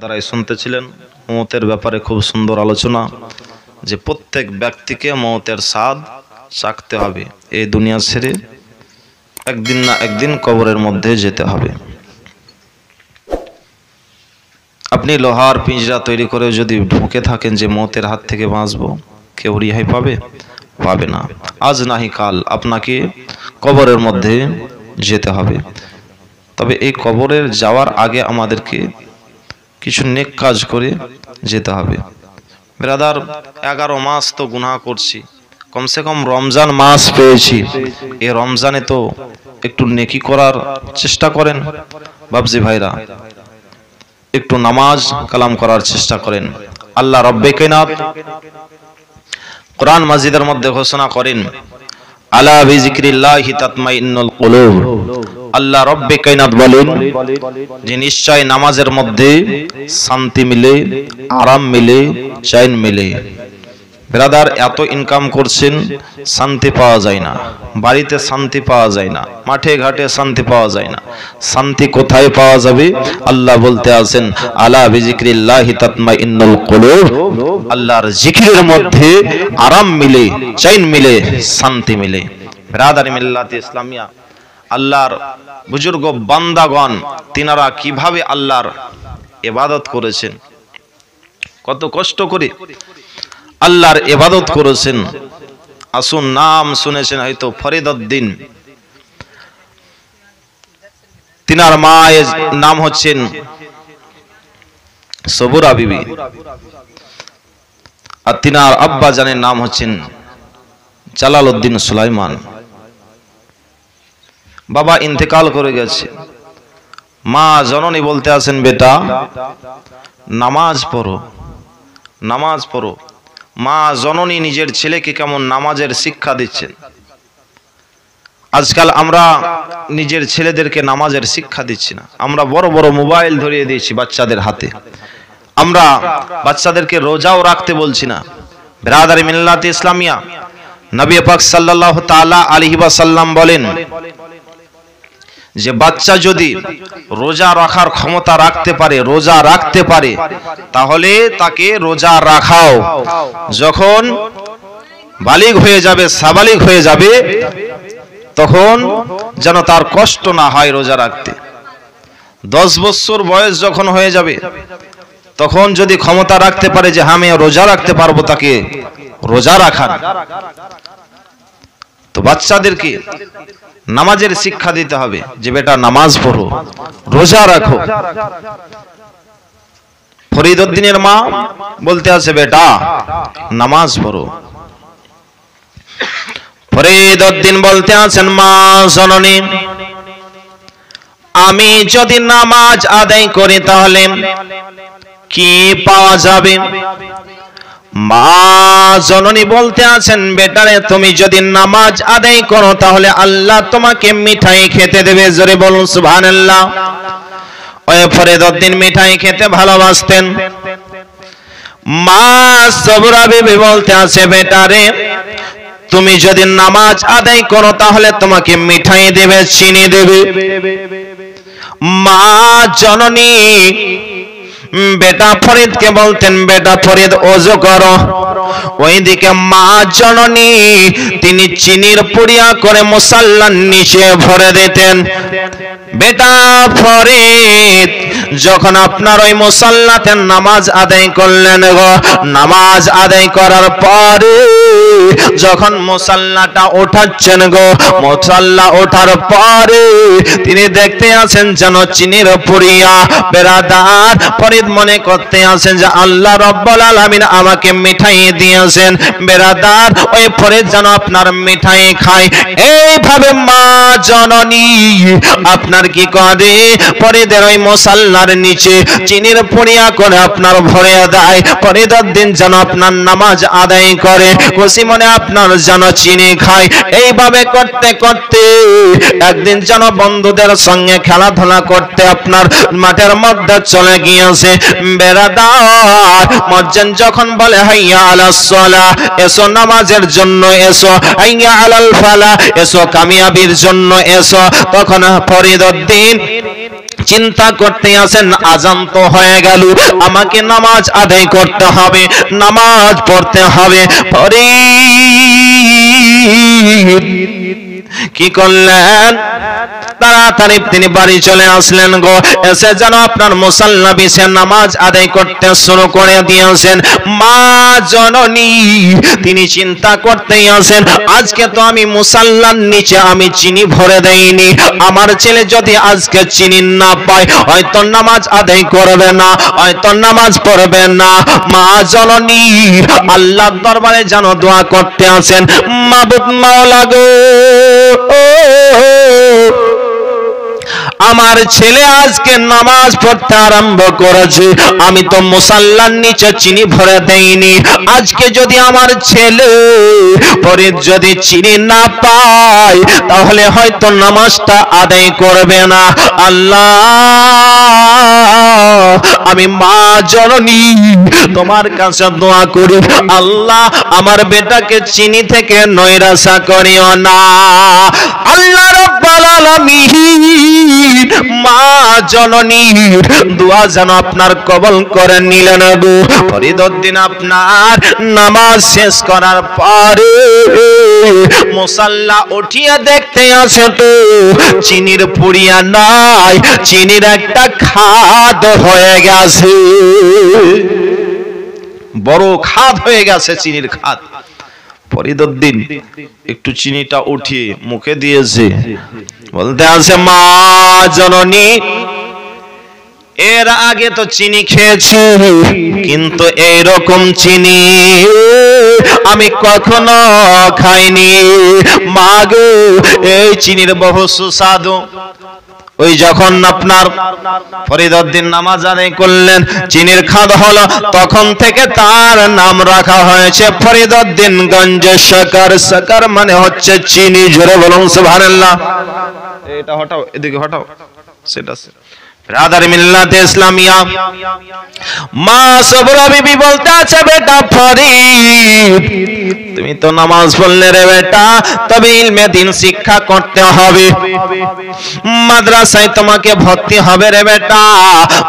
দ্বারাই শুনতেছিলেন মওতের ব্যাপারে খুব সুন্দর আলোচনা যে প্রত্যেক ব্যক্তিকে মওতের স্বাদ চাখতে হবে। এই দুনিয়া ছেড়ে একদিন না একদিন কবরের মধ্যে যেতে হবে। আপনি লোহার পিঞ্জরা তৈরি করে যদি ঢুকে থাকেন যে মওতের হাত থেকে বাঁচবো, কেউ রেহাই পাবে? পাবে না। আজ নাহি কাল আপনাকে কবরের মধ্যে যেতে হবে। তবে এই কবরের যাওয়ার আগে আমাদেরকে কিছু নেক কাজ করে যেতে হবে। ব্রাদার, 11 মাস তো গুনাহ করছি, কমসে কম রমজান মাস পেয়েছি, এই রমজানে তো একটু নেকি করার চেষ্টা করেন। বাবজি ভাইরা, একটু নামাজ কালাম করার চেষ্টা করেন। আল্লাহ রব্বে কায়নাত কোরআন মাজিদের মধ্যে ঘোষণা করেন, আলা বিজিক্রিল্লাহি তাতমাইন্নুল কুলুব। আল্লাহ রব্বে কায়নাত বলেন যে নিশ্চয় নামাজের মধ্যে শান্তি মিলে, আরাম মিলে, চैन মিলে। ব্রাদার, এত ইনকাম করছেন, শান্তি পাওয়া যায় না, বাড়িতে শান্তি পাওয়া যায় না, মাঠে ঘাটে শান্তি পাওয়া যায় না। শান্তি কোথায় পাওয়া যাবে? আল্লাহ বলতে আছেন, আলা বিজিক্রিল্লাহি তাতমাইন্নুল কুলুব। আল্লাহর জিকিরের মধ্যে আরাম মিলে, চैन মিলে, শান্তি মিলে। ব্রাদার মিল্লাত ইসলামিয়া, আল্লাহর বুজুর্গ বান্দাগণ তিনারা কিভাবে আল্লাহর ইবাদত করেছেন, কত কষ্ট করে আল্লাহর ইবাদত করেছেন। আসুন, নাম শুনেছেন হয়তো ফরিদউদ্দিন, তিনার মায়ের নাম হচ্ছেন সবুরা বিবি, আর তিনার আব্বা জানের নাম হচ্ছেন জালালউদ্দিন সুলাইমান। বাবা ইন্তেকাল করে গেছে, মা জননী বলতে আছেন, বেটা নামাজ পড়ো, নামাজ পড়ো। মা জননী নিজের ছেলেকে কেমন নামাজের শিক্ষা দিচ্ছেন। আজকাল আমরা নিজের ছেলেদেরকে নামাজের শিক্ষা দিচ্ছি না, আমরা বড় বড় মোবাইল ধরিয়ে দিয়েছি বাচ্চাদের হাতে। আমরা বাচ্চাদেরকে রোজাও রাখতে বলছি না। ব্রাদার মিল্লাত ইসলামিয়া, নবী পাক সাল্লাল্লাহু তাআলা আলাইহি ওয়াসাল্লাম বলেন যে বাচ্চা যদি রোজা রাখার ক্ষমতা রাখতে পারে, রোজা রাখতে পারে, তাহলে তাকে রোজা রাখাও। যখন বালিগ হয়ে যাবে, সাবালিগ হয়ে যাবে, তখন যেন তার কষ্ট না হয় রোজা রাখতে। 10 বছর বয়স যখন হয়ে যাবে, তখন যদি ক্ষমতা রাখতে পারে যে আমি রোজা রাখতে পারবো, তাকে রোজা রাখান। তো বাচ্চাদেরকে নামাজের শিক্ষা দিতে হবে যে বেটা নামাজ পড়ো, রোজা রাখো। ফরিদউদ্দিনের মা বলতে আছে, বেটা নামাজ পড়ো। ফরিদউদ্দিন বলতে আছেন, মা জননী আমি যদি নামাজ আদায় করি তাহলে কি পাওয়া যাবে? মা জননী বলতে আছেন, বেটারে তুমি যদি নামাজ আদায় করো তাহলে আল্লাহ তোমাকে মিঠাই খেতে দেবে। জোরে বলুন সুবহানাল্লাহ। ওই ফরিদউদ্দিন মিঠাই খেতে ভালোবাসতেন। মা সবরা বিবি বলতে আছে, বেটারে তুমি যদি নামাজ আদায় করো তাহলে তোমাকে মিঠাই দেবে, চিনি দেবে। মা জননী বেটা ফরিদকে বলতেন, বেটা ফরিদ ওযু করো। ওইদিকে মা জননী তিনি চিনির পুড়িয়া করে মুসাল্লার নিচে ভরে দিতেন। বেটা ফরিদ যখন আপনার ওই মুসাল্লাতে নামাজ আদায় করলেন গো, নামাজ আদায় করার পরে যখন মুসাল্লাটা ওঠাচ্ছেন গো, মুসাল্লা ওঠার পরে তিনি দেখতে আছেন যেন চিনির পুড়িয়া। বেরাদার ফরিদ মনে করতে আছেন যে আল্লাহ রাব্বুল আলামিন আমাকে মিঠাই দিয়েছেন। বেরাদার ওই ফরিদ যেন আপনার মিঠাই খায়। এইভাবে মা জননী আপনার কি করে, ফরিদের ওই মুসাল্লার নিচে চিনির পুড়িয়া করে আপনার ভরে দেয়। ফরিদউদ্দিন যেন আপনার নামাজ আদায় করে, খুশি মনে আপনার যেন চিনি খায়। এইভাবে করতে করতে একদিন যেন বন্ধুদের সঙ্গে খেলাধুলা করতে আপনার মাঠের মধ্যে চলে গিয়েছে। বেরাদার মুয়াজ্জিন যখন বলে হাইয়া আলাস সালাহ, এসো নামাজের জন্য এসো, হাইয়া আলাল ফালাহ, এসো কামিয়াবির জন্য এসো, তখন ফরিদউদ্দিন চিন্তা করতে আছেন আজান তো হয়ে গেল, আমাকে নামাজ আদায় করতে হবে, নামাজ পড়তে হবে। পরে কি করলেন, তাড়াতাড়ি তিনি বাড়ি চলে আসলেন গো। এসে যেন আপনার মুসাল্লা বিছে নামাজ আদায় করতে শুরু করে দিয়েছেন। মা জননী তিনি চিন্তা করতেই আছেন, আজকে তো আমি মুসাল্লার নিচে আমি চিনি ভরে দেইনি, আমার ছেলে যদি আজকে চিনি না পায় হয়তো নামাজ আদায় করবে না, হয়তো নামাজ পড়বে না। মা জননী আল্লাহর দরবারে যেন দোয়া করতে আছেন, মাবুদ মাওলা গো, আমার ছেলে আজকে নামাজ পড়তে আরম্ভ করেছে, আমি তো মুসাল্লার নিচে চিনি ভরে দেইনি, আজকে যদি আমার ছেলে পরে যদি চিনি না পায় তাহলে হয়তো নামাজটা আদায় করবে না। আল্লাহ আমি মা জননী তোমার কাছে দোয়া করি, আল্লাহ আমার বেটাকে চিনি থেকে নৈরাশা করিও না। আল্লাহ রাব্বুল আলামিন মা জননীর দোয়া যেন আপনার কবুল করে নিলেন গো। ফরিদউদ্দিন আপনার নামাজ শেষ করার পরে মুসাল্লা উঠিয়ে দেখতে আসে তো চিনির পুড়িয়া নাই, চিনির একটা খাদ হয়ে গেছে, বড় খাদ হয়ে গেছে, চিনির খাদ। ফরিদউদ্দিন একটু চিনিটা উঠিয়ে মুখে দিয়েছে, বলতে আছে মা জননী এর আগে তো চিনি খেয়েছি কিন্তু এইরকম চিনি আমি কখনো খাইনি। মা গো এই চিনির বহু সুস্বাদু। ওই যখন আপনার ফরিদউদ্দিন নামাজ আদায় করলেন, চিনির খাদ হলো, তখন থেকে তার নাম রাখা হয়েছে ফরিদউদ্দিন গঞ্জ শকর। শকর মানে হচ্ছে চিনি। জোরে বলুন সুবহানাল্লাহ। এটা হটাও, এদিকে হটাও, সেটা ব্রাদার মিল্লাতে ইসলামিয়া মা সবরা বিবি বলতে আছে, বেটা ফরিদ তুমি তো নামাজ পড়লে রে বেটা, তবে ইলমে দিন শিক্ষা করতে হবে, মাদ্রাসায় তোমাকে ভর্তি হবে রে বেটা,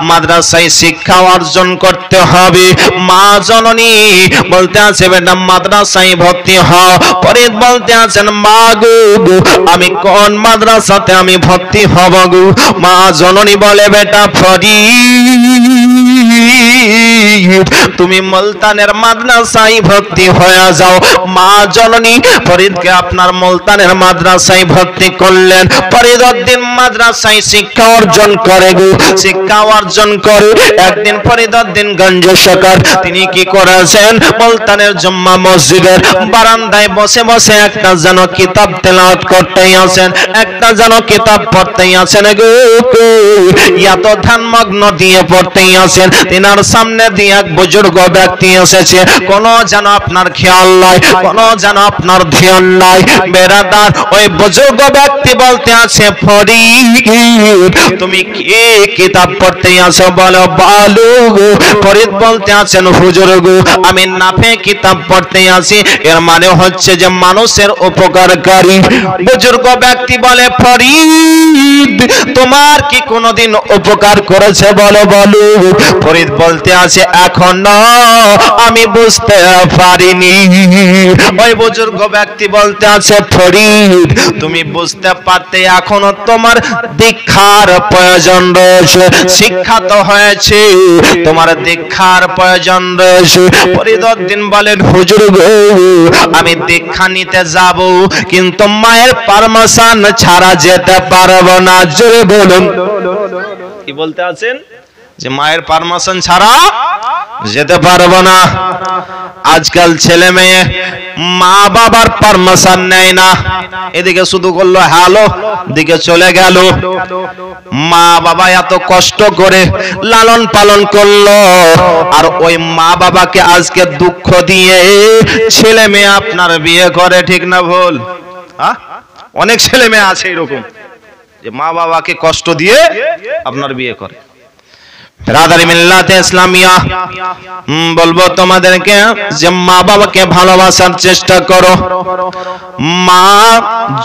মাদ্রাসায় শিক্ষা অর্জন করতে হবে। মা জননী বলতে আছে বেটা মাদ্রাসায় ভর্তি হও। ফরিদ বলতে আছেন মা গো আমি কোন মাদ্রাসাতে আমি ভর্তি হব গো? মা জননী বলে বেটা ফরিদ তুমি মুলতানের মাদ্রাসায় ভর্তি হয়ে যাও। মা জননী ফরিদকে আপনার মুলতানের মাদ্রাসায় ভর্তি করলেন। ফরিদউদ্দিন মাদ্রাসায় শিক্ষা অর্জন করে গো, শিক্ষা অর্জন করে একদিন ফরিদউদ্দিন গঞ্জ শকর তিনি কি করেছেন, মুলতানের জুম্মা মসজিদের বারান্দায় বসে বসে একটা যেন কিতাব তেলাওয়াত করতেই আছেন, একটা যেন কিতাব পড়তেই আছেন গো। এত ধ্যানমগ্ন দিয়ে পড়তেই আছেন, তিনার সামনে দিয়ে এক বুজুর্গ ব্যক্তি এসেছে, কোন যেন আপনার খেয়াল নাই, কোন যেন আপনার ধ্যান নাই। বেরাদার ওই বুজুর্গ ব্যক্তি বলতে আছে ফরিদ তুমি কি কিতাব পড়তে আছো বলো? বলো। ফরিদ বলতে আছেন হুজুর গো আমি নাফে কিতাব পড়তে আসি, এর মানে হচ্ছে যে মানুষের উপকারকারী। বুজুর্গ ব্যক্তি বলে ফরিদ তোমার কি কোনদিন উপকার করেছে বলো? বলো। ফরিদ বলতে আছে এখনো আমি বুঝতে পারিনি। ওই বুজুর্গ ব্যক্তি বলতে আছে ফরিদ তুমি বুঝতে পারতে এখনো তোমার দীক্ষার প্রয়োজন রয়েছে, শিক্ষা তো হয়েছে, তোমার দীক্ষার প্রয়োজন রয়েছে। ফরিদউদ্দিন বলেন হুজুর গো আমি দীক্ষা নিতে যাব কিন্তু মায়ের পারমিশন ছাড়া যেতে পারবো না। জোরে বলুন। কি বলতে আছেন? যে মায়ের পারমিশন ছাড়া যেতে পারবো না। আজকাল ছেলে মেয়ে মা বাবার পারমিশন নেয় না, এদিকে শুধু করলো হ্যালো, দিকে চলে গেল। মা বাবা এত কষ্ট করে লালন পালন করলো, আর ওই মা বাবাকে আজকে দুঃখ দিয়ে ছেলে মেয়ে আপনার বিয়ে করে, ঠিক না ভুল? অনেক ছেলে মেয়ে আছে এরকম যে মা বাবাকে কষ্ট দিয়ে আপনার বিয়ে করে। ব্রাদার মিল্লাতে ইসলামিয়া, বলবো তোমাদেরকে যে মা বাবাকে ভালোবাসার চেষ্টা করো। মা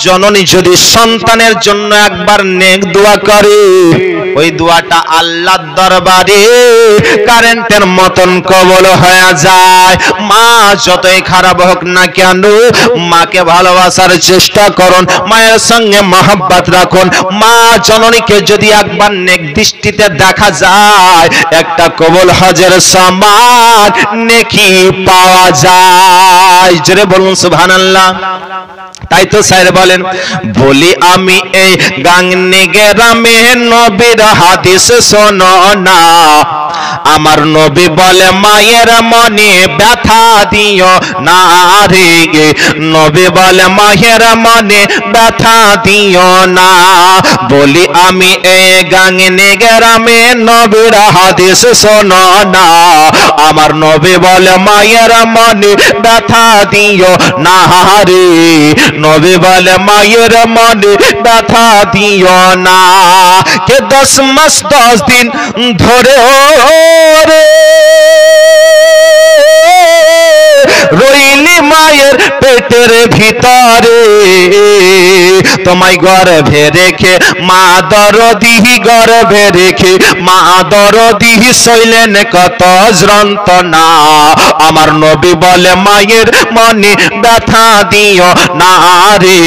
জননী যদি সন্তানের জন্য একবার নেক দোয়া করে, ওই দোয়াটা আল্লাহর দরবারে কারেন্টের মতন কবুল হয়ে যায়। মা যতই খারাপ হোক না কেন, মাকে ভালোবাসার চেষ্টা করুন, মায়ের সঙ্গে মহব্বত রাখুন। মা জননীকে যদি একবার নেক দৃষ্টিতে দেখা যায়, একটা কবুল হজের সমান নেকি পাওয়া যায়। জোরে বলুন সুবহানাল্লাহ। তাই তো স্যার বলেন, বলি আমি এই গাংনি গ্রামে নবীর হাদিস শোনো না। আমার নবী বলে মায়ের মনে ব্যথা দিও না রে, নবী বলে মায়ের মনে ব্যথা দিও না। বলি আমি এই গাংনি গ্রামে নবীর হাদিস শোনো না। আমার নবী বলে মায়ের মনে ব্যথা দিও না রে, নবী বলে মায়ের মনে ব্যথা দিও না। কে 10 মাস 10 দিন ধরে রে রইলি মায়ের পেটের ভিতরে, তোমায় গর্ভে রেখে মা দরদি, গর্ভে রেখে মা দরদি সইলেন কত যন্ত্রণা। আমার নবী বলে মায়ের মনে ব্যথা দিও না রে,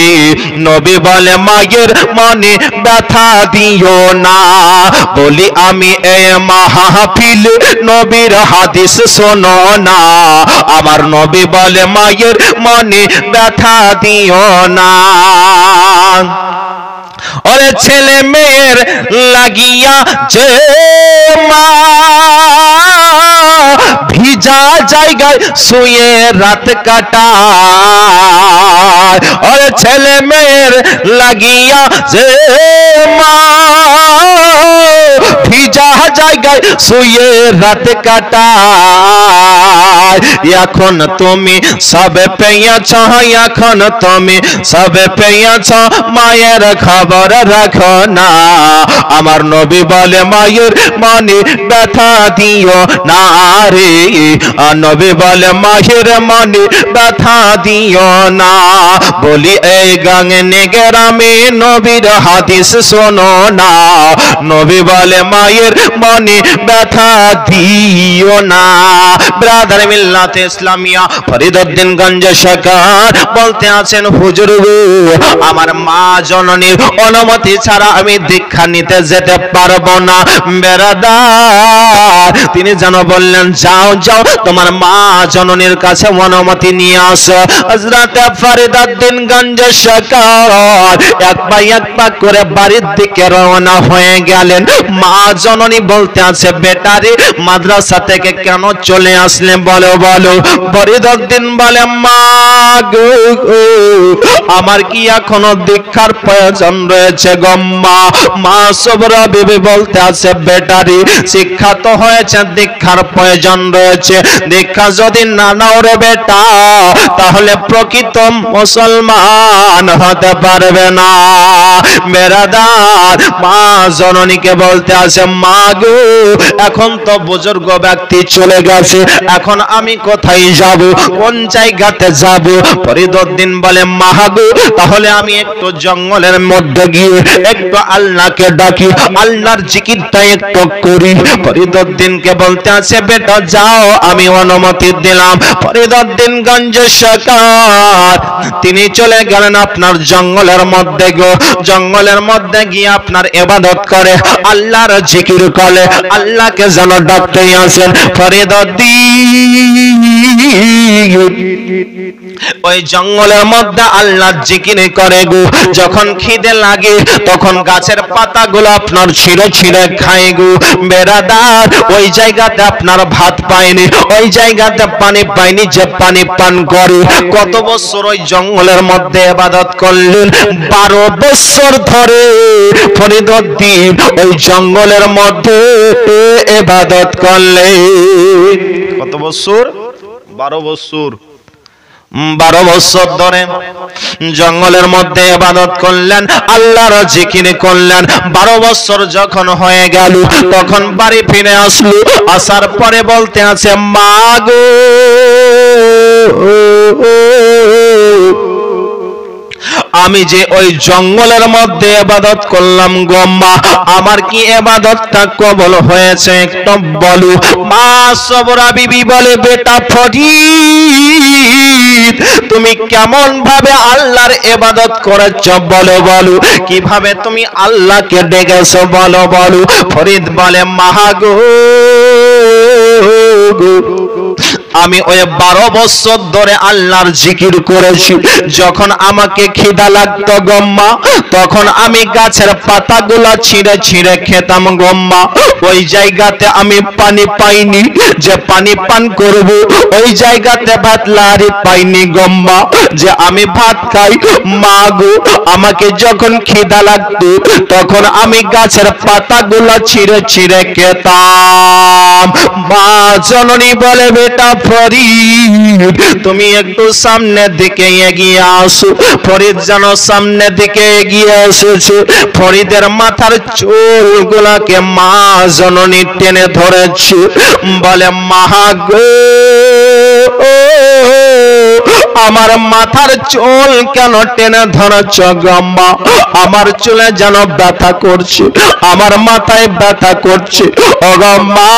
নবী বলে মায়ের মনে ব্যথা দিও না। বলি আমি এ মাহফিল নবীর হাদিস শোনো না। আমার নবী বলে মায়ের মনে ব্যথা দিও না। ওরে ছেলে মেয়ের লাগিয়া যে মা ভিজা জায়গায় শুয়ে রাত কাটায়, ওরে ছেলে মেয়ের লাগিয়া যে মা ভিজা জায়গায় শুয়ে রাত কাটায়। এখন তুমি সবে পেয়েছ, এখন তুমি সবে পেয়েছ, মায়ের খবর রাখো না। আমার নবী বলে মায়ের মনে ব্যথা দিও না রে, নবী বলে মায়ের মনে ব্যথা দিও না। বলি এই গাংনি গ্রামে নবীর হাদিস শোনো না। নবী বলে মায়ের মনে ব্যথা দিও না। ব্রাদার মিল্লাতে ইসলামিয়া ফরিদউদ্দিন গঞ্জ সরকার বলতে আছেন, হুজুর আমার মা জননীর অনুমতি ছাড়া আমি দীক্ষা নিতে যেতে পারবো না। বেরাদার তিনি যেন বললেন, যাও যাও তোমার মা জননীর কাছে অনুমতি নিয়ে আসো। হযরত ফরিদউদ্দিন গঞ্জ সরকার এক পা করে বাড়ির দিকে রওনা হয়ে গেলেন। মা জননী বলতে আছে, বেটারে মাদ্রাসা থেকে কেন চলে আসলে বলো বলো। ফরিদউদ্দিন বলে, মা গো আমার কি এখনো দীক্ষার প্রয়োজন রয়েছে গো মা। মা সবরা বিবি বলতে আছে, বেটারে শিক্ষা তো হয়েছে, দীক্ষার প্রয়োজন রয়েছে। দীক্ষা যদি না নাও রে বেটা, তাহলে প্রকৃত মুসলমান হতে পারবে না। বেরাদার মা জননীকে বলতে আছে, মা গো এখন তো বুজুর্গ ব্যক্তি চলে গেছে, এখন আমি কোথায় যাব, কোন জায়গাতে যাব। ফরিদউদ্দিন বলে, মা গো তাহলে আমি একটু জঙ্গলের মধ্যে গিয়ে একটু আল্লাহকে ডাকি, আল্লাহর জিকিরটা একটু করি। ফরিদউদ্দিনকে বলতে আছে, বেটা যাও আমি অনুমতি দিলাম। ফরিদউদ্দিন গঞ্জ সরকার তিনি চলে গেলেন আপনার জঙ্গলের মধ্যে গো। জঙ্গলের মধ্যে গিয়ে আপনার ইবাদত করে, আল্লাহর জিকির করে, আল্লাহকে যেন ডাকতে আসেন। ফরিদউদ্দিন ওই জঙ্গলের মধ্যে আল্লাহর জিকির করে গো। যখন খিদে লাগে তখন গাছের পাতাগুলো আপনার ছিঁড়ে ছিঁড়ে খায় গো। বেরাদার ওই জায়গাতে আপনার ভাত পায়নি, ওই জায়গাতে পানি পায়নি যে পানি পান করে। কত বছর ওই জঙ্গলের মধ্যে ইবাদত করলেন? 12 বছর ধরে ফরিদউদ্দিন ওই জঙ্গলের মধ্যে ইবাদত করলেন। কত বছর? 12 বছর। 12 বছর ধরে জঙ্গলের মধ্যে ইবাদত করলেন, আল্লাহর জিকির করলেন। 12 বছর যখন হয়ে গেল তখন বাড়ি ফিরে আসলো। আসার পরে বলতে আছে, মা গো আমি যে ওই জঙ্গলের মধ্যে ইবাদত করলাম গো মা, আমার কি ইবাদতটা কবুল হয়েছে একটু বলো। মা সবরা বিবি বলে, বেটা ফরিদ তুমি কেমন ভাবে আল্লাহর ইবাদত করেছো বলো বলো, কিভাবে তুমি আল্লাহকে ডেকেছো বলো বলো। ফরিদ বলে, মা গো আমি ওই 12 বছর ধরে আল্লাহর জিকির করেছি। যখন আমাকে খিদা লাগতো গম্মা, তখন আমি গাছের পাতাগুলা ছিঁড়ে ছিঁড়ে খেতাম গম্মা। ওই জায়গাতে আমি পানি পাইনি, যে পানি পান করব ওই জায়গাতে ভাত লাড়ি পাইনি গম্মা, যে আমি ভাত খাই। মা গো আমাকে যখন খিদা লাগতো তখন আমি গাছের পাতাগুলা ছিঁড়ে ছিঁড়ে খেতাম। মা জননী বলে, বেটা ফরিদ তুমি একটু সামনের দিকে এগিয়ে আসো। ফরিদ যেন সামনের দিকে এগিয়ে এসেছে। ফরিদের মাথার চুলগুলাকে মা জননী টেনে ধরেছে, বলে, মা গো আমার মাথার চুল কেন টেনে ধরেছ গম্মা? আমার চুলে যেন ব্যথা করছে, আমার মাথায় ব্যথা করছে। ও গম্মা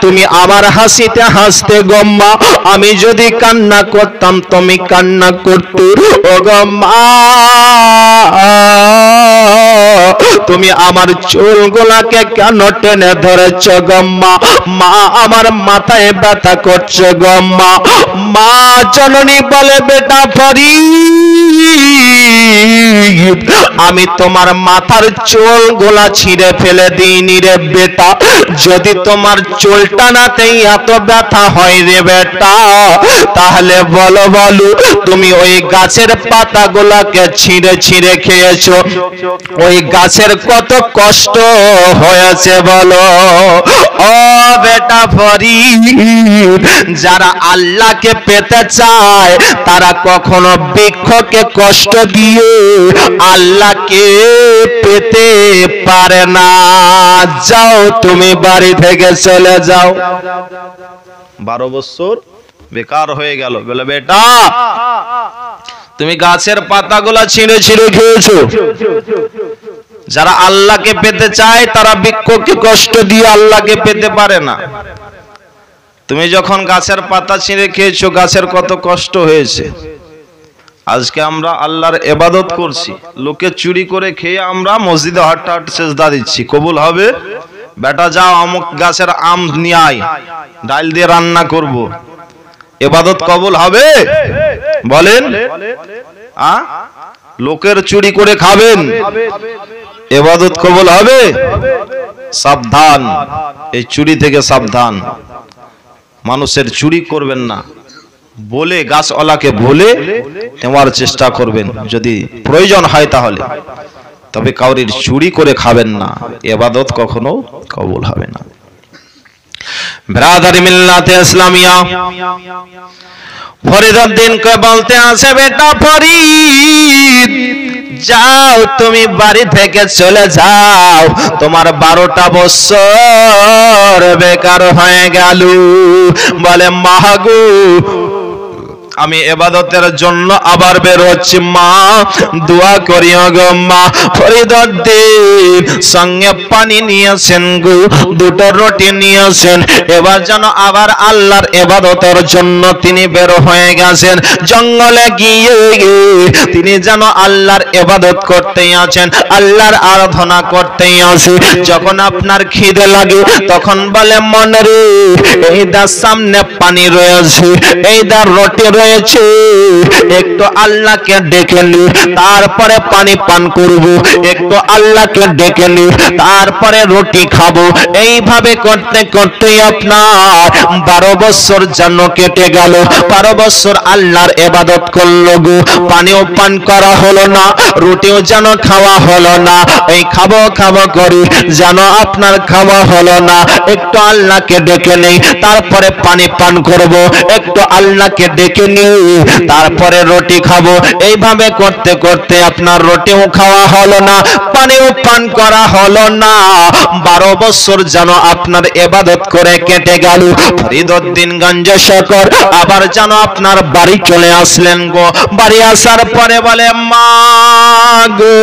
তুমি আমার হাসিতে হাসতে গম্মা, আমি যদি কান্না করতাম তুমি কান্না করতে। ও গম্মা তুমি আমার চুলগুলাকে কেন টেনে ধরেছ গম্মা? মা আমার মাথায় ব্যথা করছে গম্মা। মা জননী বলে, বেটা ফরিদ আমি তোমার মাথার চুলগুলা ছিঁড়ে ফেলে দিইনি রে বেটা। যদি তোমার চুল টানাতেই এত ব্যথা হয় রে বেটা, তাহলে বলো বলো তুমি ওই গাছের পাতাগুলাকে ছিঁড়ে ছিঁড়ে খেয়েছো, ওই গাছের কত কষ্ট হয়েছে বলো। ও বেটা ফরিদ যারা আল্লাহকে পেতে চায় তারা কখনো বৃক্ষকে কষ্ট দিয়ে আল্লাহকে পেতে পারে না। যাও তুমি বাড়ি থেকে চলে যাও। 12 বছর বেকার হয়ে গেল। বলে, বেটা তুমি গাছের পাতাগুলা ছিঁড়ে ছিঁড়ে খেয়েছো। যারা আল্লাহকে পেতে চায় তারা বৃক্ষকে কষ্ট দিয়ে আল্লাহকে পেতে পারে না। তুমি যখন গাছের পাতা ছিঁড়ে খেয়েছো, গাছের কত কষ্ট হয়েছে। আজকে আমরা আল্লাহর ইবাদত করছি, লোকে চুরি করে খেয়ে আমরা মসজিদে হাঁটতে হাঁটতে সেজদা দিচ্ছি, কবুল হবে? বেটা যাও অমুক গাছের আম নিয়ে আয়, ডাল দিয়ে রান্না করব, ইবাদত কবুল হবে? বলেন, লোকের চুরি করে খাবেন, ইবাদত কবুল হবে? সাবধান, এই চুরি থেকে সাবধান। মানুষের চুরি করবেন না, বলে গাছওয়ালাকে বলে নেওয়ার চেষ্টা করবেন যদি প্রয়োজন হয় তাহলে, তবে কাউরির চুরি করে খাবেন না, ইবাদত কখনো কবুল হবে না। ব্রাদার মিল্লাতে ইসলামিয়া ফরিদউদ্দিনকে বলতে আছে, বেটা ফরিদ যাও তুমি বাড়ি থেকে চলে যাও, তোমার 12টা বছর বেকার হয়ে গেল। বলে, মাগো আমি ইবাদতের জন্য আবার বের হচ্ছি, মা দোয়া করিও গো মা। ফরিদউদ্দিন সঙ্গে পানি নিয়েছেন গো, 2টো রুটি নিয়েছেন। এবার যেন আবার আল্লাহর ইবাদতের জন্য তিনি বের হয়ে গেছেন। জঙ্গলে গিয়ে তিনি যেন আল্লাহর ইবাদত করতেই আছেন, আল্লাহর আরাধনা করতেই আছে। যখন আপনার খিদে লাগে তখন বলে, মনে রে এই দার সামনে পানি রয়েছে, এই দার রুটি রয়েছে, একটু আল্লাহকে ডেকে নি, তারপরে পানি পান করব, একটু আল্লাহকে ডেকে নি, তারপরে রুটি খাবো। এইভাবে করতে করতেই আপনার 12 বছর যেন কেটে গেল। 12 বছর আল্লাহর ইবাদত করলো গো, পানিও পান করা হলো না, রুটিও যেন খাওয়া হলো না। এই খাবো খাবো করি যেন আপনার খাওয়া হলো না। একটু আল্লাহকে ডেকে নেই, তারপরে পানি পান করব, একটু আল্লাহকে ডেকে নেই, তারপরে রুটি খাবো। এইভাবে করতে করতে আপনার রুটিও খাওয়া হলো না, পানিও পান করা হলো না। 12 বছর যেন আপনার ইবাদত করে কেটে গেল। ফরিদউদ্দিন গঞ্জ শেখর আবার যেন আপনার বাড়ি চলে আসলেন গো। বাড়ি আসার পরে বলে মা গো,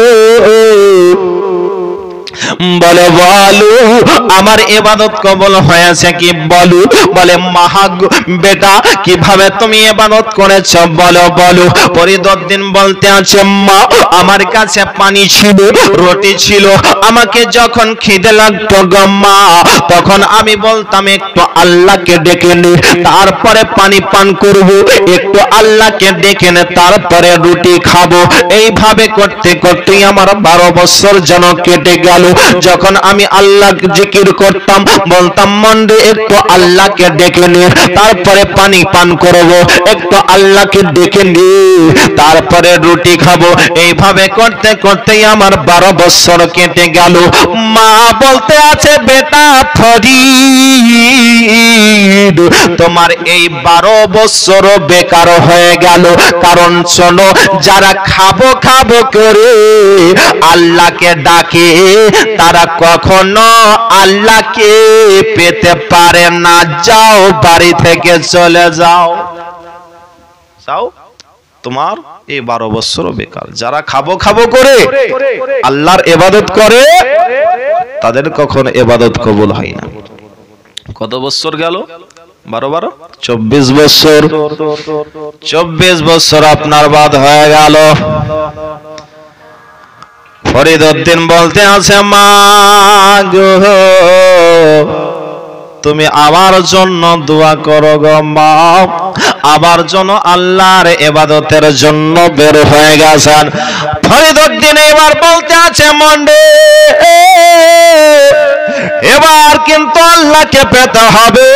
বলে বলো আমার ইবাদত কবুল হয়েছে কি বলো। বলে মা গো বেটা কিভাবে তুমি ইবাদত করেছো বলো বলো। ফরিদউদ্দিন বলতে আছে মা আমার কাছে পানি ছিল, রুটি ছিল, আমাকে যখন খিদে লাগতো গো মা তখন আমি বলতাম একটু আল্লাহকে ডেকে নে, তারপরে পানি পান করব, একটু আল্লাহকে ডেকে নে, তারপরে রুটি খাবো। এইভাবে করতে করতে আমার 12 বছর যেন কেটে গেল। যখন আমি আল্লাহ জিকির করতাম বলতাম মন্ডে একটু আল্লাহকে ডেকে নে, তারপরে পানি পান করব, একটু আল্লাহকে ডেকে নে, তারপরে রুটি খাবো। এইভাবে করতে করতেই আমার 12 বছর কেটে গেল। মা বলতে আছে বেটা ফরিদ তোমার এই 12 বছর বেকার হয়ে গেল। কারণ শোনো যারা খাবো খাবো করে আল্লাহকে ডাকে তারা কখনো আল্লাহকে পেতে পারে না। যাও বাড়ি থেকে চলে যাও, যাও তোমার এই 12 বছর বেকার। যারা খাবো খাবো করে আল্লাহর ইবাদত করে তাদের কখনো ইবাদত কবুল হয় না। কত বছর গেল? 12 24 বছর। 24 বছর আপনার বাদ হয়ে গেল। ফরিদউদ্দিন বলতে আছে মা গো তুমি আমার জন্য দোয়া করো গো মা। আবার জন্য আল্লাহর ইবাদতের জন্য বের হয়ে গেছেন। ফরিদউদ্দিন এবার বলতে আছে মন্ডে এবার কিন্তু আল্লাহকে পেতে হবে,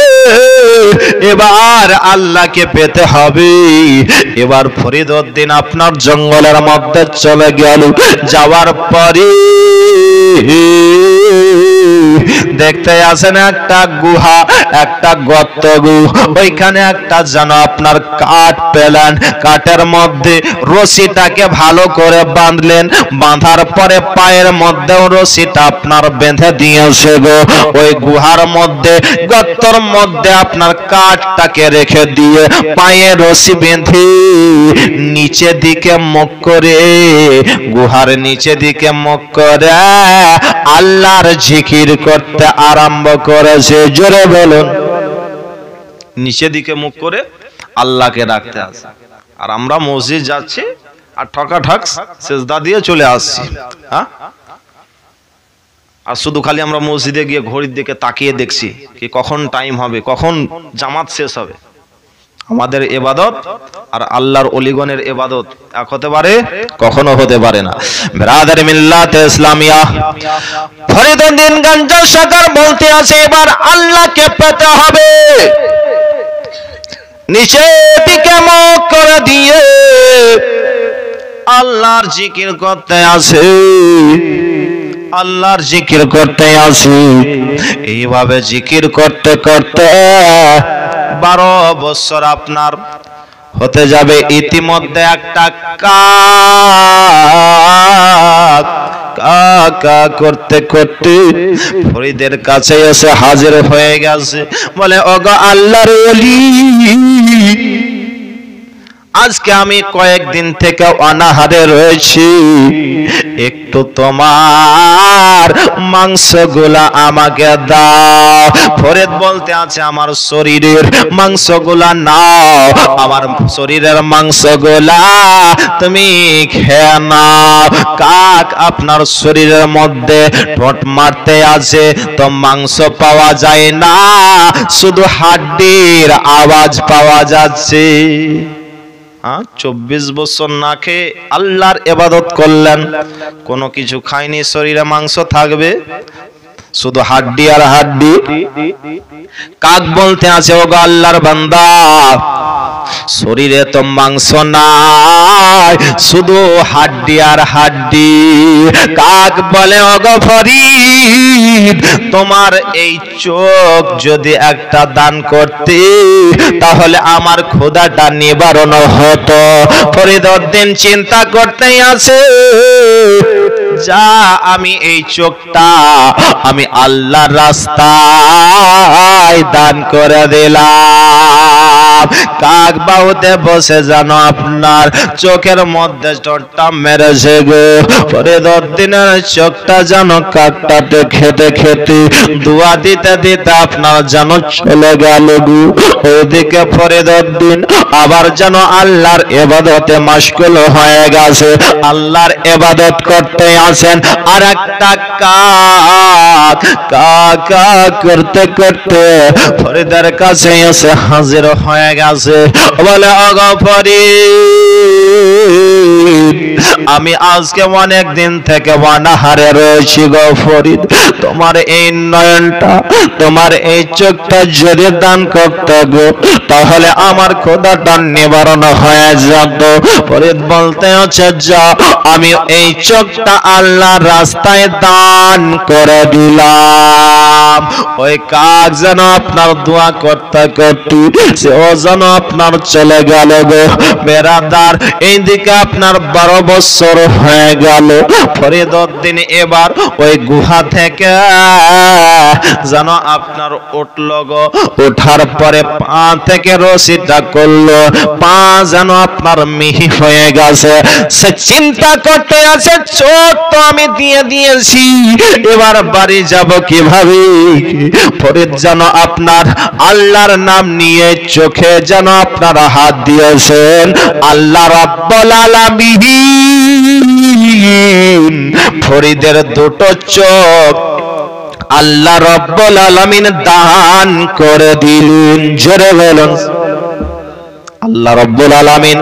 এবার আল্লাহকে পেতে হবে। এবার ফরিদউদ্দিন আপনার জঙ্গলের মধ্যে চলে গেল। যাওয়ার পরে দেখতে আসেন একটা গুহা, একটা গর্ত গু, ওইখানে একটা যেন আপনার কাঠ পেলেন। কাঠের মধ্যে রশিটাকে ভালো করে বাঁধলেন, বাঁধার পরে পায়ের মধ্যেও রশিটা আপনার বেঁধে দিয়েছে গো। ওই গুহার মধ্যে গর্তর মধ্যে আপনার কাঠটাকে রেখে দিয়ে পায়ে রশি বেঁধে নিচে দিকে মুখ করে, গুহার নিচে দিকে মুখ করে আল্লাহর জিকির করতে আরম্ভ করেছে। জোরে বলুন। নিচে দিকে মুখ করে আল্লাহকে ডাকতে আছে। আর আমরা মসজিদ যাচ্ছি আর ঠকাঠক সেজদা দিয়ে চলে আসছি। হ্যাঁ, আর শুধু খালি আমরা মসজিদে গিয়ে ঘড়ির দিকে তাকিয়ে দেখছি কি কখন টাইম হবে, কখন জামাত শেষ হবে। আমাদের ইবাদত আর আল্লাহর ওলিগণের ইবাদত এক হতে পারে? কখনো হতে পারে না। ব্রাদার মিল্লাতে ইসলামিয়া ফরিদউদ্দিন গঞ্জ শেখর বলতে আছে এবার আল্লাহকে পেতে হবে। নিচে দিকে মুখ করে দিয়ে আল্লাহর জিকির করতে আছে, আল্লাহর জিকির করতে আসি। এইভাবে জিকির করতে করতে 12 বছর আপনার হতে যাবে। ইতিমধ্যে একটা কাক কা করতে করতে ফরিদের কাছে এসে হাজির হয়ে গেছে। বলে ওগো আল্লাহর ওলি, আজকে আমি কয়েকদিন থেকে অনাহারে রয়েছি, একটু তোমার মাংসগুলা আমাকে দাও। ফরিদ বলতে আছে আমার শরীরের মাংসগুলা নাও, আমার শরীরের মাংসগুলা তুমি খেয়ে নাও। কাক আপনার শরীরের মধ্যে ঠোঁট মারতে আছে তো মাংস পাওয়া যায় না, শুধু হাড্ডির আওয়াজ পাওয়া যাচ্ছে। 24 বছর না খেয়ে আল্লাহর ইবাদত করলেন, কোনো কিছু খায়নি, শরীরে মাংস থাকবে, শুধু হাড্ডি আর হাড্ডি। কাক বলতে আছে, ওগো আল্লাহর বান্দা, শরীরে তো মাংস নাই, শুধু হাড্ডি আর হাড্ডি। কাক বলে, ওগো ফরিদ, তোমার এই চোখ যদি একটা দান করতে, তাহলে আমার ক্ষুধাটা নিবারণ হতো। ফরিদউদ্দিন চিন্তা করতেই আছে, যা আমি এই চোখটা আমি আল্লাহর রাস্তায় দান করে দিলাম। কাক বাহুতে বসে জানো আপনার চোখের মধ্যে চোটটা মেরেছে গো। ফরিদউদ্দিনের চোখটা জানো কাকটাতে খেতে খেতে দোয়া দিতে দিতে আপনার জানো চলে গেল গো। ওইদিকে ফরিদউদ্দিন আবার যেন আল্লাহর ইবাদতে মশগুল হয়ে গেছে, আল্লাহর ইবাদত করতে আছেন। আর একটা কাক কাকা করতে করতে ফরিদের কাছে এসে হাজির হয়ে গেছে, বলে, ওগো ফরিদ, আমি আজকে অনেক দিন থেকে অনাহারে রয়েছি গো ফরিদ, তোমার এই নয়নটা, তোমার এই চোখটা যদি দান করতে গো, তাহলে আমার ক্ষুধাটা নিবারণ হয়ে যেত। ফরিদ বলতে আছে, যা আমি এই চোখটা আল্লাহর রাস্তায় দান করে দিলাম। ওই কাক যেন আপনার দোয়া করতে করতে সেও যেন আপনার চলে গেল গো। বেরাদার, এইদিকে আপনার 12 বছর হয়ে গেল। ফরিদউদ্দিন এবার ওই গুহা থেকে যেন আপনার উঠল গো। ওঠার পরে পা থেকে রশিটা করলো, পা যেন আপনার মিহি হয়ে গেছে। সে চিন্তা করতে আছে, চোখ তো আমি দিয়ে দিয়েছি, এবার বাড়ি যাব কিভাবে? ফরিদ যেন আপনার আল্লাহর নাম নিয়ে চোখে যেন আপনারা হাত দিয়েছেন। আল্লাহ রাব্বুল আলামিন ফরিদের দুটো চোখ আল্লাহ রাব্বুল আলামিন দান করে দিলেন। জোরে বলুন, আল্লাহ রাব্বুল আলামিন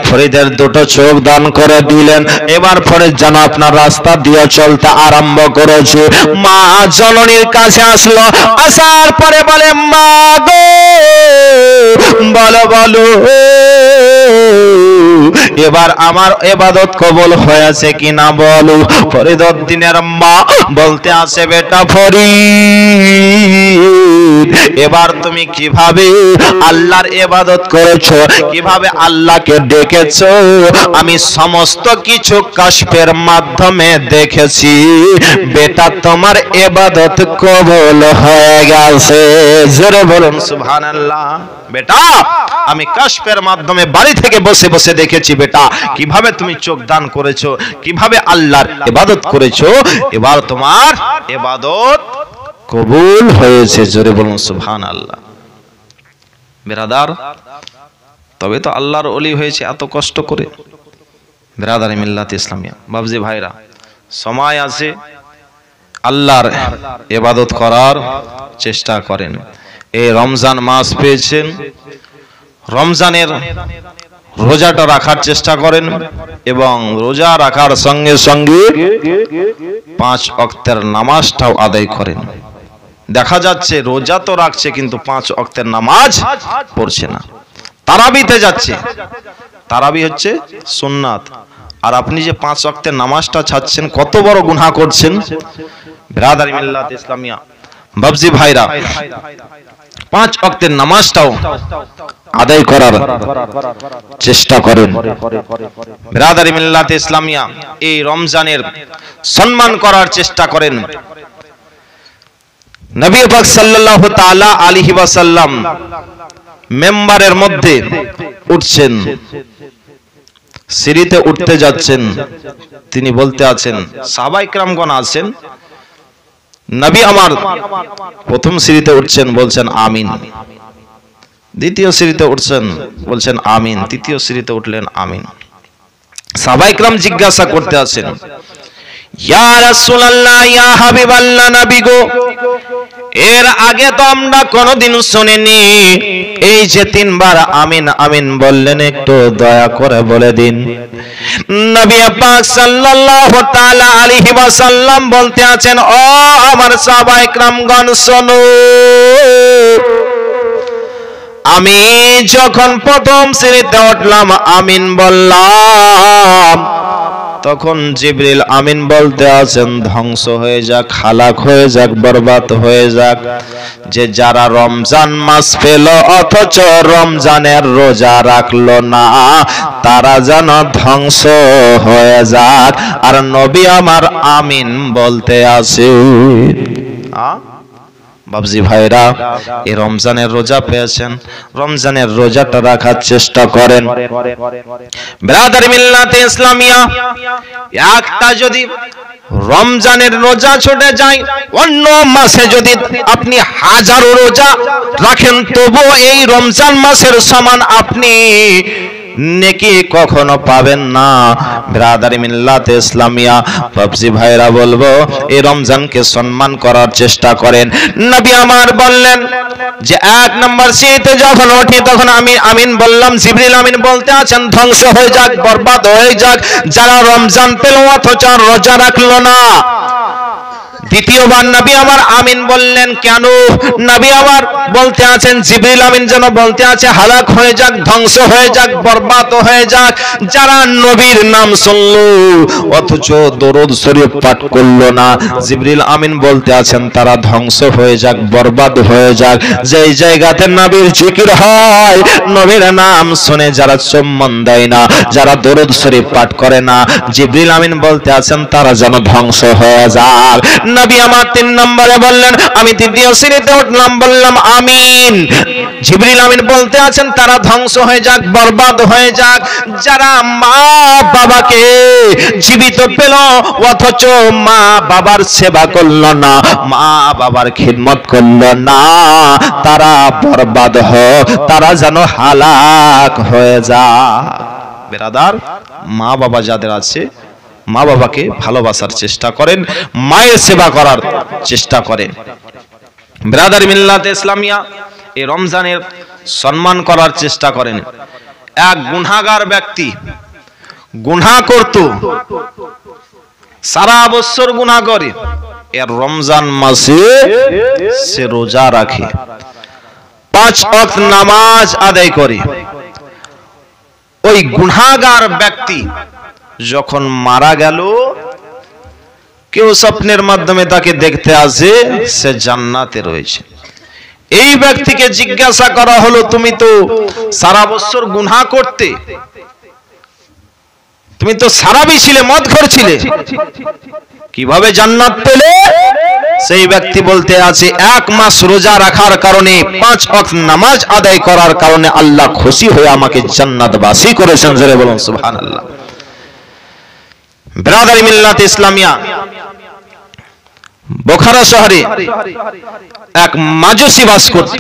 ফরিদের দুটো চোখ দান করে দিলেন। এবার ফরিদ যেন আপনার রাস্তা দিয়ে চলতে আরম্ভ করেছে। মা জননীর কাছে আসলো, আসার পরে বলে, মা গো, বলো বলো, এবার আমার ইবাদত কবুল হয়েছে কিনা বলো। ফরিদউদ্দিনের মা বলতে আছে, বেটা ফরিদ, এবার তুমি কিভাবে আল্লাহর ইবাদত করেছো, কিভাবে আল্লাহকে ডেকেছো, আমি সমস্ত কিছু কাশফের মাধ্যমে দেখেছি। বেটা, তোমার ইবাদত কবুল হয়ে গেছে। জোরে বলুন সুবহানাল্লাহ। বেটা, আমি কাশফের মাধ্যমে বাড়ি থেকে বসে বসে দেখেছি বেটা, কিভাবে তুমি চোখ দান করেছো, কিভাবে আল্লাহর ইবাদত করেছো। এবার তোমার ইবাদত কবুল হয়েছে। জোরে বলুন সুবহানাল্লাহ। বিরাদার, তবে তো আল্লাহর ওলি হয়েছে এত কষ্ট করে। বিরাদার মিল্লাত ইসলামিয়া, বাবজি ভাইরা, সময় আছে, আল্লাহর ইবাদত করার চেষ্টা করেন। এই রমজান মাস পেয়েছেন, রমজানের রোজাটা রাখার চেষ্টা করেন এবং রোজা রাখার সঙ্গে সঙ্গে 5 ওয়াক্তের নামাজটাও আদায় করেন। দেখা যাচ্ছে রোজা তো রাখছে কিন্তু 5 ওয়াক্তের নামাজ পড়ছে না। তারাবিতে যাচ্ছে, তারাবি হচ্ছে সুন্নাত, আর আপনি যে 5 ওয়াক্তের নামাজটা ছাড়ছেন, কত বড় গুনাহ করছেন। বিরাদারি মিল্লাত ইসলামিয়া, বাবজি ভাইরা, 5 ওয়াক্তের নামাজটাও আদায় করার চেষ্টা করেন। বিরাদারি মিল্লাত ইসলামিয়া, এই রমজানের সম্মান করার চেষ্টা করেন। নবী পাক সাল্লাল্লাহু তাআলা আলাইহি ওয়াসাল্লাম মেম্বারের মধ্যে উঠছেন, সিঁড়িতে উঠতে যাচ্ছেন, তিনি বলতে আছেন, সাহাবায়ে কেরামগণ আছেন, নবী আমার প্রথম সিঁড়িতে উঠছেন, বলছেন আমিন। দ্বিতীয় সিঁড়িতে উঠছেন, বলছেন আমিন। তৃতীয় সিঁড়িতে উঠলেন আমিন। সাহাবায়ে কেরাম জিজ্ঞাসা করতে আছেন, ইয়া রাসূলুল্লাহ, ইয়া হাবিবাল্লাহ, নবী গো, এর আগে তো আমরা কোনোদিন শুনিনি। এই যে তিনবার আমিন আমিন বললেন, একটু দয়া করে বলে দিন। নবী পাক সাল্লাল্লাহু তাআলা আলাইহি ওয়াসাল্লাম বলতে আছেন, ও আমার সাহাবায়ে কেরামগণ শোনো, আমি যখন প্রথম সিঁড়িতে উঠলাম আমিন বললাম, তখন জিবরিল আমিন বলতে আছেন, ধ্বংস হয়ে যাক, হালাক হয়ে যাক, বরবাদ হয়ে যাক যে যারা রমজান মাস পেল অথচ রমজানের রোজা রাখলো না, তারা যেন ধ্বংস হয়ে যাক। আর নবী আমার আমিন বলতে আছে। বাবজি ভাইরা, এই রমজানের রোজা পেয়েছেন, রমজানের রোজাটা রাখার চেষ্টা করেন। ব্রাদার মিল্লাতে ইসলামিয়া, একটা যদি রমজানের রোজা ছুটে যায়, অন্য মাসে যদি আপনি হাজারো রোজা রাখেন, তবুও এই রমজান মাসের সমান আপনি নেকি কখনো পাবেন না। ব্রাদার মিল্লাতে ইসলামিয়া, বাবজি ভাইরা বলবো, এই রমজানকে সম্মান করার চেষ্টা করেন। নবী আমার বললেন যে এক নম্বর সিঁড়িতে যখন উঠি তখন আমি আমিন বললাম, জিবরিল আমিন বলতে আছেন, ধ্বংস হয়ে যাক, বরবাদ হয়ে যাক যারা রমজান পেল অথচ রোজা রাখলো না। দ্বিতীয়বার নবী আমার আমিন বললেন, কেন? নবী আমার বলতে আছেন, জিবরিল আমিন যেন বলতে আছে, হালাক হয়ে যাক, ধ্বংস হয়ে যাক, বরবাদ হয়ে যাক যারা নবীর নাম শুনলো অথচ দরুদ শরীফ পাঠ করলো না। জিবরিল আমিন বলতে আছেন, তারা ধ্বংস হয়ে যাক, বরবাদ হয়ে যাক। যেই জায়গাতে নবীর জিকির হয়, নবীর নাম শুনে যারা সম্মান দেয় না, যারা দরুদ শরীফ পাঠ করে না, জিবরিল আমিন বলতে আছেন, তারা যেন ধ্বংস হয়ে যাক। নবী আমার তিন নম্বরে বললেন, আমি তৃতীয় সিঁড়িতে উঠলাম, বললাম আমিন। জিবরিল আমিন বলতে আছেন, তারা ধ্বংস হয়ে যাক, বরবাদ হয়ে যাক যারা মা বাবাকে জীবিত পেল অথচ মা বাবার সেবা করল না, মা বাবার খিদমত করল না, তারা বরবাদ হোক, তারা যেন হালাক হয়ে যায়। বেরাদার, মা বাবা যাদের আছে, মা বাবাকে ভালোবাসার চেষ্টা করেন, মায়ের সেবা করার চেষ্টা করেন। ব্রাদার মিল্লাতে ইসলামিয়া, এই রমজানের সম্মান করার চেষ্টা করেন। এক গুনাহগার ব্যক্তি গুনাহ করত, সারা বছর গুনাহ করে, এর রমজান মাসে সে রোজা রাখে, 5 ওয়াক্ত নামাজ আদায় করে। ওই গুনাহগার ব্যক্তি যখন মারা গেল, কেউ স্বপ্নের মাধ্যমে তাকে দেখতে আসে, সে জান্নাতে রয়েছে। এই ব্যক্তিকে জিজ্ঞাসা করা হলো, তুমি তো সারা বছর গুনাহ করতে, তুমি তো সারাবি ছিলে, মদ করছিলে, কিভাবে জান্নাত পেলে? সেই ব্যক্তি বলতে আছে, 1 মাস রোজা রাখার কারণে, 5 ওয়াক্ত নামাজ আদায় করার কারণে আল্লাহ খুশি হয়ে আমাকে জান্নাতবাসী করেছেন। জোরে বলুন সুবহানাল্লাহ। ব্রাদার মিল্লাতে ইসলামিয়া, বোখারা শহরে এক মাজুসি বাস করত,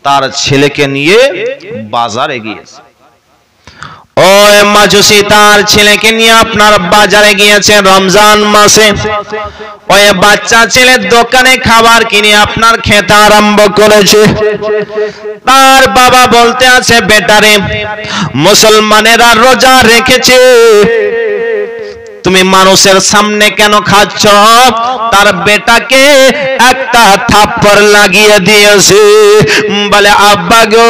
তার ছেলেকে নিয়ে বাজারে গিয়েছে। ওই মাজুসি তার ছেলেকে নিয়ে আপনার বাজারে গিয়েছে রমজান মাসে। ওই বাচ্চা ছেলের দোকানে খাবার কিনে আপনার খেতে আরম্ভ করেছে। তার বাবা বলতে আছে, বেটারে, মুসলমানেরা রোজা রেখেছে, তুমি মানুষের সামনে কেন খাচ্ছ? তার বেটাকে একটা থাপ্পড় লাগিয়ে দিয়েছে। বলে, আব্বা গো,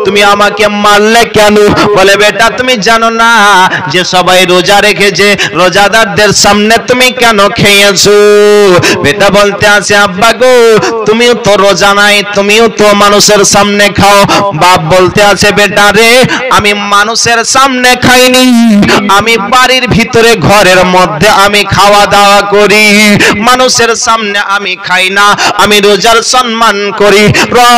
তুমি আমাকে মারলে কেন? বলে, বেটা তুমি জানো না যে সবাই রোজা রেখেছে, রোজাদারদের সামনে তুমি কেন খেয়েছো? বেটা বলতে আছে, আব্বা গো, তুমিও তো রোজা নাই, তুমিও তো মানুষের সামনে খাও। বাপ বলতে আছে, বেটা রে, আমি মানুষের সামনে খাইনি, আমি বাড়ির ভিতরে ঘরের মধ্যে আমি খাওয়া দাওয়া করি, মানুষের সামনে আমি খাই না। আমি রোজার সম্মান করি,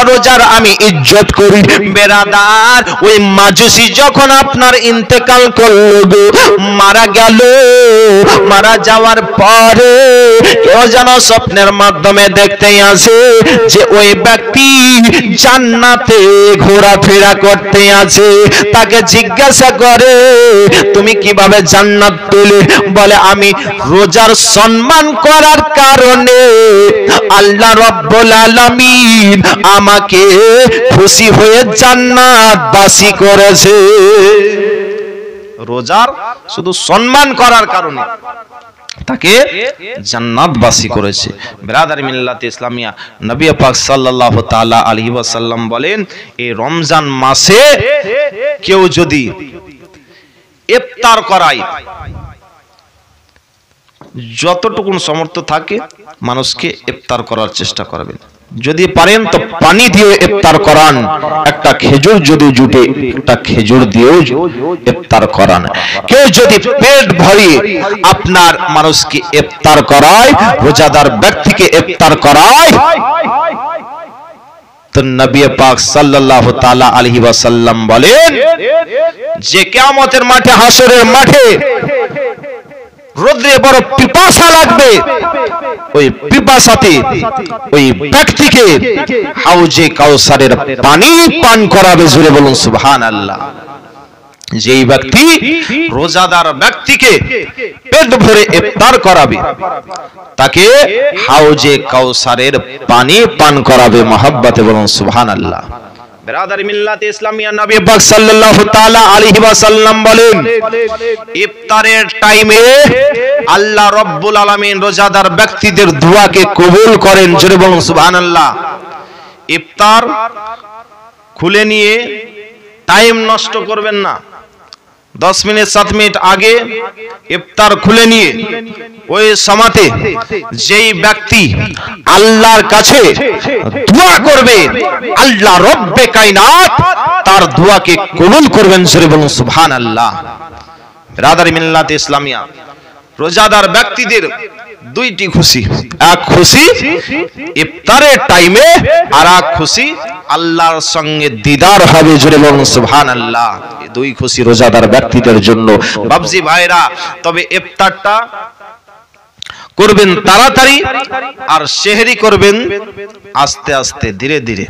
রোজার আমি ইজ্জত করি। বেরাদার ওই মাজুসি যখন আপনার ইন্তেকাল করলো, মারা গেল, মারা যাওয়ার পরে কেউ যেন স্বপ্নের মাধ্যমে দেখতে আসে যে ওই ব্যক্তি জান্নাতে ঘোরাফেরা করতে আছে। তাকে জিজ্ঞাসা করে তুমি কিভাবে জান্নাত পেলে? বলে আমি রোজার সম্মান করার কারণে আল্লাহ রাব্বুল আলামিন আমাকে খুশি হয়ে জান্নাতবাসী করেছে। রোজার শুধু সম্মান করার কারণে তাকে জান্নাতবাসী করেছে। বিরাদার মিল্লাত ইসলামিয়া, নবী পাক সাল্লাল্লাহু তাআলা আলাইহি ওয়াসাল্লাম বলেন এই রমজান মাসে কেউ যদি ইফতার করায়, যতটুকু সামর্থ্য থাকে মানুষকে ইফতার করার চেষ্টা করবেন। যদি পারেন তো পানি দিয়ে ইফতার করান, একটা খেজুর যদি জুটে একটা খেজুর দিয়েও ইফতার করান। কেউ যদি পেট ভরিয়ে আপনার মানুষকে ইফতার করায়, রোজাদার ব্যক্তিকে ইফতার করায়, তো নবী পাক সাল্লাল্লাহু তাআলা আলাইহি ওয়াসাল্লাম বলেন যে কিয়ামতের মাঠে, হাসরের মাঠে রোদ্রে বড় পিপাসা লাগবে, ওই পিপাসাতে ওই ব্যক্তিকে হাউজে কাউসারের পানি পান করাবে। জোরে বলুন সুবহানাল্লাহ। যেই ব্যক্তি রোজাদার ব্যক্তিকে পেট ভরে ইফতার করাবে তাকে হাউজে কাউসারের পানি পান করাবে। মহব্বতে বলুন সুবহানাল্লাহ। বিরাদার মিল্লাত ইসলামিয়া, নবী পাক সাল্লাল্লাহু তাআলা আলাইহি ওয়াসাল্লাম বলেন ইফতারের টাইমে আল্লাহ রাব্বুল আলামিন রোজাদার ব্যক্তিদের দোয়াকে কবুল করেন। জোরে বলুন সুবহানাল্লাহ। ইফতার খুলে নিয়ে টাইম নষ্ট করবেন না। 10 মিনিট 7 মিনিট আগে ইফতার খুলে নিয়ে ওই সময়তে যেই ব্যক্তি আল্লাহর কাছে দোয়া করবে, আল্লাহ রব্বে কায়নাত তার দোয়াকে কবুল করবেন। জোরে বলুন সুবহানাল্লাহ। বিরাদার মিল্লাত ইসলামিয়া, রোজাদার ব্যক্তিদের দুইটি খুশি, এক খুশি ইফতারের টাইমে আর এক খুশি আল্লাহর সঙ্গে দিদার হবে। জোরে বলুন সুবহানাল্লাহ। এই দুই খুশি রোজাদার ব্যক্তিদের জন্য। বাবজি ভাইরা, তবে ইফতারটা করবেন তাড়াতাড়ি আর সেহরি করবেন আস্তে আস্তে, ধীরে ধীরে।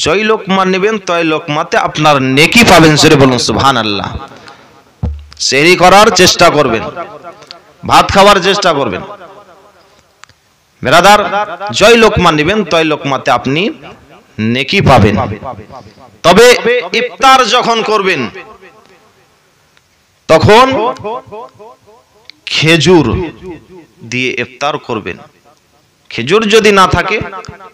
জয় লোকমা নেবেন তয় লোকমাতে আপনার নেকি পাবেন। জোরে বলুন সুবহানাল্লাহ। সেহরি করার চেষ্টা করবেন, ভাত খাওয়ার চেষ্টা করবেন। বেরাদার, জয় লোকমা নেবেন তয় লোকমাতে আপনি নেকি পাবেন। তবে ইফতার যখন করবেন তখন খেজুর দিয়ে ইফতার করবেন। খেজুর যদি না থাকে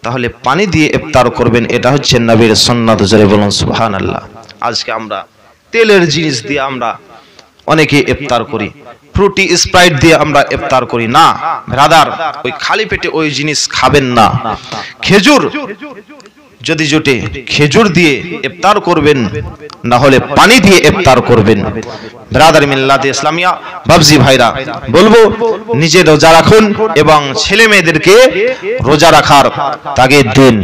তাহলে পানি দিয়ে ইফতার করবেন। এটা হচ্ছে নবীর সুন্নাত। জোরে বলুন সুবহানাল্লাহ। আজকে আমরা তেলের জিনিস দিয়ে আমরা অনেকে ইফতার করি, ফ্রুটি স্প্রাইট দিয়ে আমরা ইফতার করি না। ব্রাদার, ওই খালি পেটে ওই জিনিস খাবেন না। খেজুর যদি জোটে খেজুর দিয়ে ইফতার করবেন, না হলে পানি দিয়ে ইফতার করবেন। ব্রাদার মিল্লাত ইসলামিয়া, বাবজি ভাইরা, বলবো নিজে রোজা রাখুন এবং ছেলে মেয়েদেরকে রোজা রাখার তাগিদ দিন।